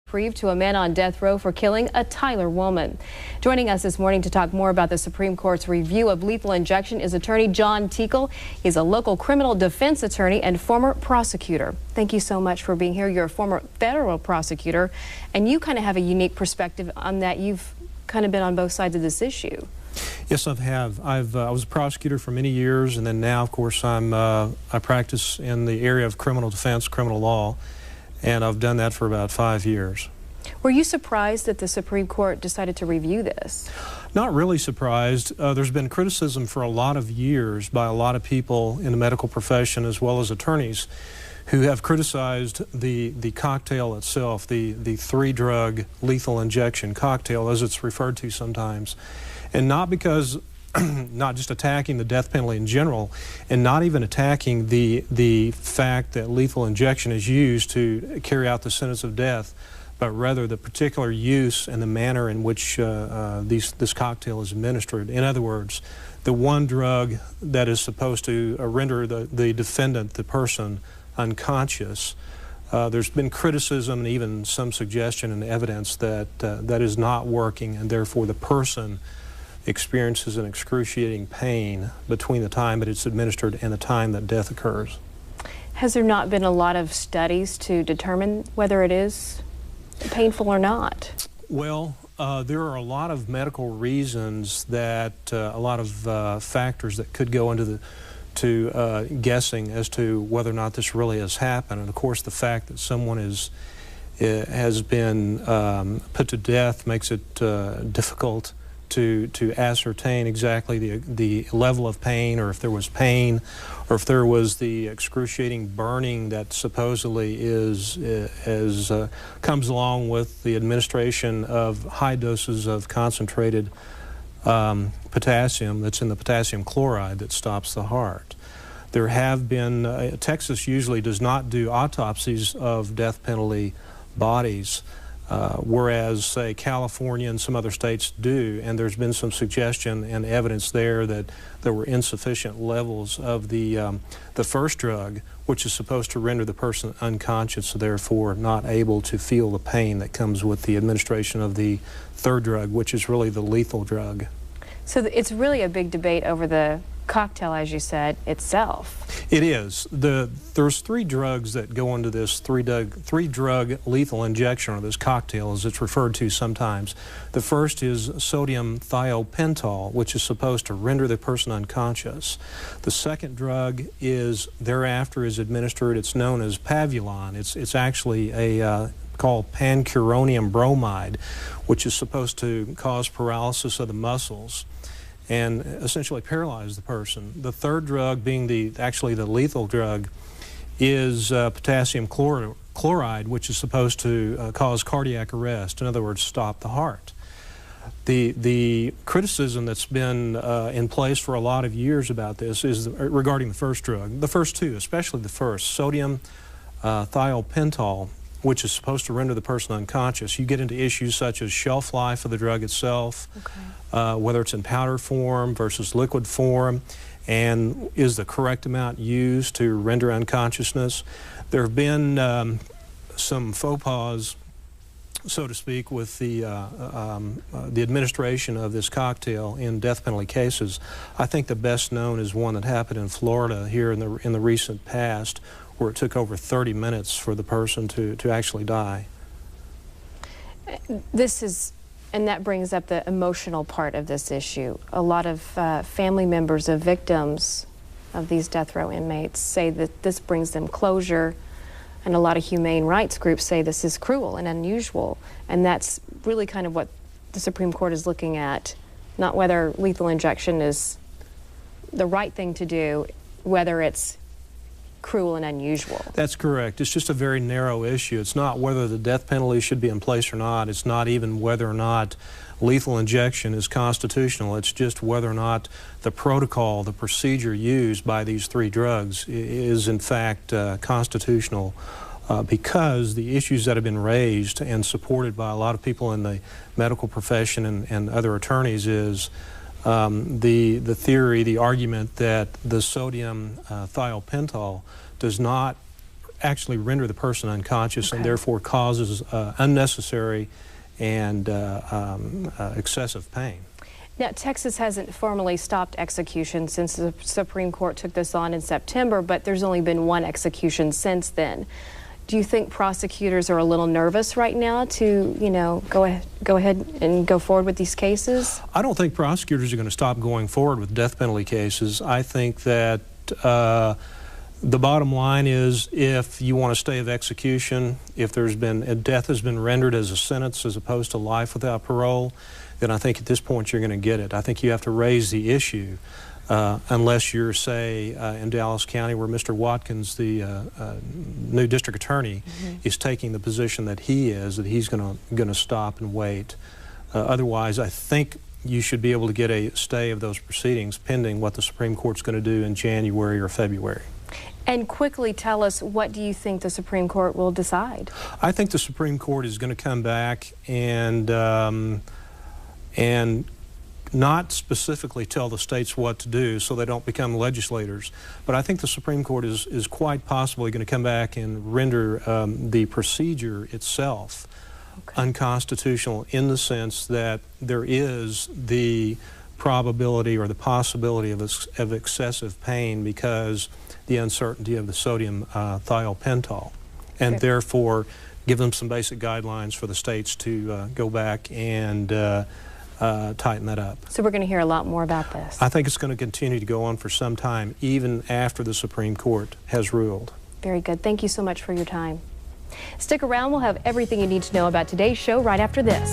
Reprieve to a man on death row for killing a Tyler woman. Joining us this morning to talk more about the Supreme Court's review of lethal injection is attorney John Teakell. He's a local criminal defense attorney and former prosecutor. Thank you so much for being here. You're a former federal prosecutor, and you kind of have a unique perspective on that. You've kind of been on both sides of this issue. Yes, I have. I was a prosecutor for many years, and then now, of course, I practice in the area of criminal defense, criminal law, and I've done that for about 5 years. Were you surprised that the Supreme Court decided to review this? Not really surprised. There's been criticism for a lot of years by a lot of people in the medical profession as well as attorneys who have criticized the cocktail itself, the three-drug lethal injection cocktail, as it's referred to sometimes. And not because, not just attacking the death penalty in general, and not even attacking the fact that lethal injection is used to carry out the sentence of death, but rather the particular use and the manner in which this cocktail is administered. In other words, the one drug that is supposed to render the defendant, the person, unconscious. There's been criticism and even some suggestion and evidence that that is not working, and therefore the person experiences an excruciating pain between the time that it's administered and the time that death occurs. Has there not been a lot of studies to determine whether it is painful or not? Well, there are a lot of medical reasons that a lot of factors that could go into guessing as to whether or not this really has happened. And of course, the fact that someone has been put to death makes it difficult to ascertain exactly the level of pain, or if there was pain, or if there was the excruciating burning that supposedly comes along with the administration of high doses of concentrated potassium that's in the potassium chloride that stops the heart. There have been, Texas usually does not do autopsies of death penalty bodies, whereas, say, California and some other states do, and there's been some suggestion and evidence there that there were insufficient levels of the first drug, which is supposed to render the person unconscious, so therefore not able to feel the pain that comes with the administration of the third drug, which is really the lethal drug. So it's really a big debate over the cocktail, as you said, itself. It is. There's three drugs that go into this three-drug lethal injection, or this cocktail as it's referred to sometimes. The first is sodium thiopental, which is supposed to render the person unconscious. The second drug is thereafter is administered. It's known as Pavulon. It's actually called pancuronium bromide, which is supposed to cause paralysis of the muscles and essentially paralyze the person. The third drug, being actually the lethal drug, is potassium chloride, which is supposed to cause cardiac arrest, in other words, stop the heart. The criticism that's been in place for a lot of years about this is regarding the first drug. The first two, especially the first, sodium thiopental, which is supposed to render the person unconscious. You get into issues such as shelf life of the drug itself, whether it's in powder form versus liquid form, and is the correct amount used to render unconsciousness. There have been some faux pas, so to speak, with the administration of this cocktail in death penalty cases. I think the best known is one that happened in Florida here in the recent past, where it took over 30 minutes for the person to actually die. And that brings up the emotional part of this issue. A lot of family members of victims of these death row inmates say that this brings them closure, and a lot of humane rights groups say this is cruel and unusual, and that's really kind of what the Supreme Court is looking at, not whether lethal injection is the right thing to do, whether it's cruel and unusual. That's correct. It's just a very narrow issue. It's not whether the death penalty should be in place or not. It's not even whether or not lethal injection is constitutional. It's just whether or not the protocol, the procedure used by these three drugs is in fact constitutional, because the issues that have been raised and supported by a lot of people in the medical profession and other attorneys is the theory, the argument that the sodium thiopental does not actually render the person unconscious, Okay. and therefore causes unnecessary and excessive pain. Now, Texas hasn't formally stopped execution since the Supreme Court took this on in September, but there's only been one execution since then. Do you think prosecutors are a little nervous right now to, you know, go ahead and go forward with these cases? I don't think prosecutors are going to stop going forward with death penalty cases. I think that the bottom line is, if you want a stay of execution, if there's been a death has been rendered as a sentence as opposed to life without parole, then I think at this point you're going to get it. I think you have to raise the issue, unless you're, say, in Dallas County, where Mr. Watkins, the new district attorney, is taking the position that he is, that he's going to stop and wait. Otherwise, I think you should be able to get a stay of those proceedings pending what the Supreme Court's going to do in January or February. And quickly tell us, what do you think the Supreme Court will decide? I think the Supreme Court is going to come back and not specifically tell the states what to do so they don't become legislators. But I think the Supreme Court is quite possibly going to come back and render the procedure itself unconstitutional, in the sense that there is the probability or the possibility of excessive pain because the uncertainty of the sodium thiopental, and therefore give them some basic guidelines for the states to go back and tighten that up. So we're going to hear a lot more about this. I think it's going to continue to go on for some time, even after the Supreme Court has ruled. Very good. Thank you so much for your time. Stick around. We'll have everything you need to know about today's show right after this.